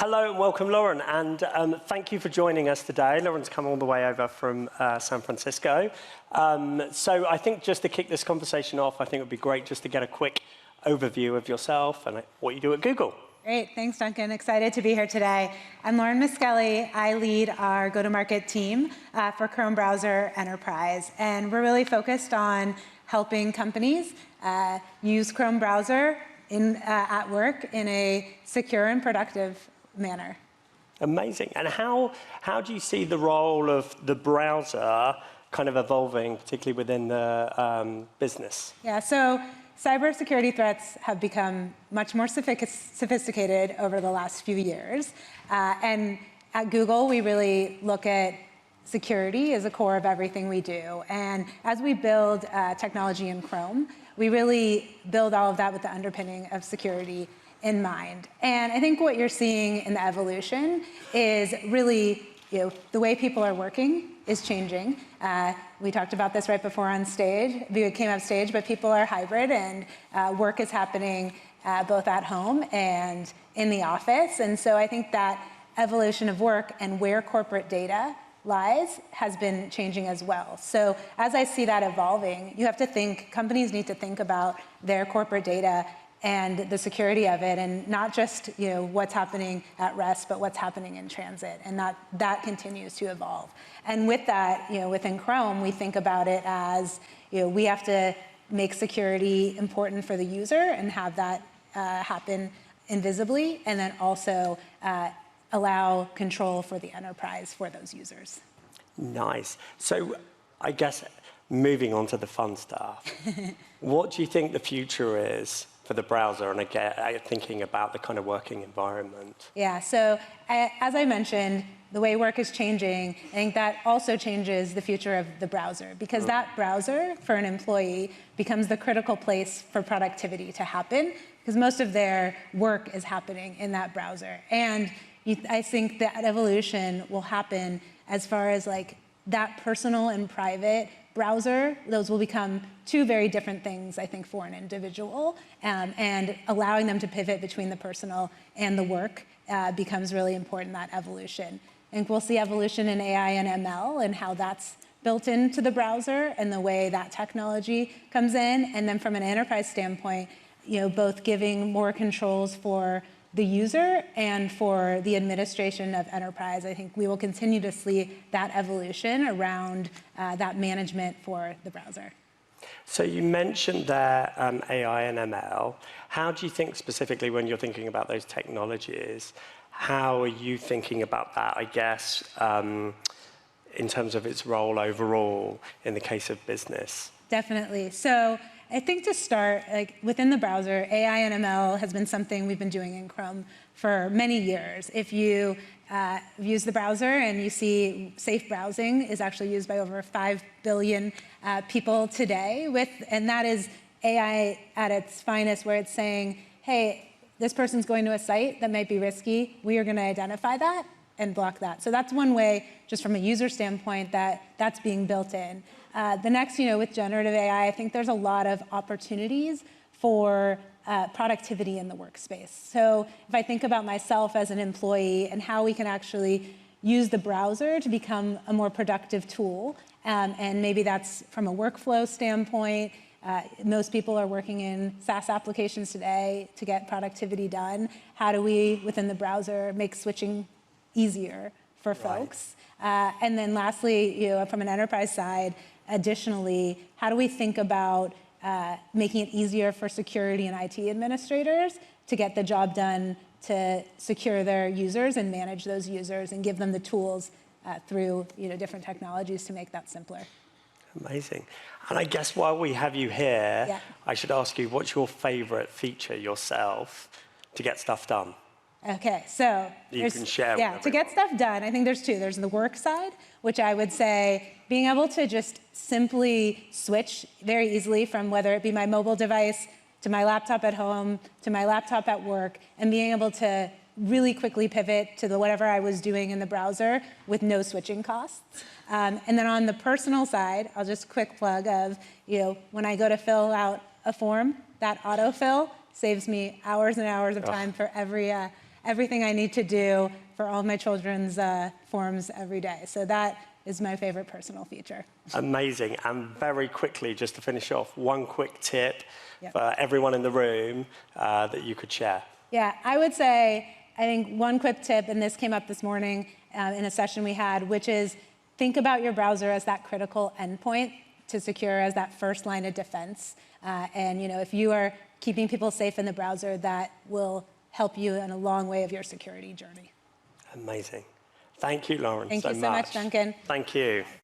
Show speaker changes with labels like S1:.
S1: Hello and welcome, Lauren, and thank you for joining us today. Lauren's come all the way over from San Francisco. So I think just to kick this conversation off, I think it would be great just to get a quick overview of yourself and what you do at Google.
S2: Great, thanks, Duncan. Excited to be here today. I'm Lauren Miskelly. I lead our go-to-market team for Chrome Browser Enterprise, and we're really focused on helping companies use Chrome Browser at work in a secure and productive manner.
S1: Amazing. And how do you see the role of the browser kind of evolving, particularly within the business?
S2: Yeah, so cybersecurity threats have become much more sophisticated over the last few years. And at Google, we really look at security as a core of everything we do. And as we build technology in Chrome, we really build all of that with the underpinning of security in mind. And I think what you're seeing in the evolution is really, the way people are working is changing. We talked about this right before on stage. We came up stage, but people are hybrid, and work is happening both at home and in the office. And so I think that evolution of work and where corporate data lies has been changing as well. So as I see that evolving, you have to think, companies need to think about their corporate data and the security of it, and not just what's happening at rest, but what's happening in transit, and that continues to evolve. And with that, within Chrome, we think about it as we have to make security important for the user and have that happen invisibly, and then also allow control for the enterprise for those users.
S1: Nice. So I guess moving on to the fun stuff, what do you think the future is for the browser, and again, thinking about the kind of working environment?
S2: Yeah, so as I mentioned, the way work is changing. I think that also changes the future of the browser, because that browser for an employee becomes the critical place for productivity to happen, because most of their work is happening in that browser. And I think that evolution will happen as far as that personal and private browser. Those will become two very different things, I think, for an individual, and allowing them to pivot between the personal and the work becomes really important, that evolution. I think we'll see evolution in AI and ML and how that's built into the browser and the way that technology comes in. And then from an enterprise standpoint, both giving more controls for the user and for the administration of enterprise. I think we will continue to see that evolution around that management for the browser.
S1: So you mentioned there AI and ML. How do you think specifically, when you're thinking about those technologies, how are you thinking about that, I guess, in terms of its role overall in the case of business?
S2: Definitely. So I think to start, within the browser, AI and ML has been something we've been doing in Chrome for many years. If you use the browser and you see safe browsing is actually used by over 5 billion people today, and that is AI at its finest, where it's saying, hey, this person's going to a site that might be risky. We are going to identify that and block that. So that's one way, just from a user standpoint, that's being built in. The next, with generative AI, I think there's a lot of opportunities for productivity in the workspace. So if I think about myself as an employee and how we can actually use the browser to become a more productive tool, and maybe that's from a workflow standpoint. Most people are working in SaaS applications today to get productivity done. How do we, within the browser, make switching easier for folks? Right. And then lastly, from an enterprise side, additionally, how do we think about making it easier for security and IT administrators to get the job done to secure their users and manage those users and give them the tools through different technologies to make that simpler?
S1: Amazing. And I guess while we have you here, I should ask you, what's your favorite feature yourself to get stuff done?
S2: Okay, so
S1: you can share.
S2: Yeah, to get stuff done, I think there's two. There's the work side, which I would say being able to just simply switch very easily from whether it be my mobile device to my laptop at home to my laptop at work, and being able to really quickly pivot to whatever I was doing in the browser with no switching costs. And then on the personal side, I'll just quick plug of, when I go to fill out a form, that autofill saves me hours and hours of time for every everything I need to do for all of my children's forms every day. So that is my favorite personal feature.
S1: Amazing. And very quickly, just to finish off, one quick tip
S2: Yep.
S1: for everyone in the room that you could share.
S2: Yeah, I would say, I think one quick tip, and this came up this morning in a session we had, which is think about your browser as that critical endpoint to secure, as that first line of defense. And if you are keeping people safe in the browser, that will help you in a long way of your security journey.
S1: Amazing. Thank you, Lauren,
S2: Thank you so much, Duncan.
S1: Thank you.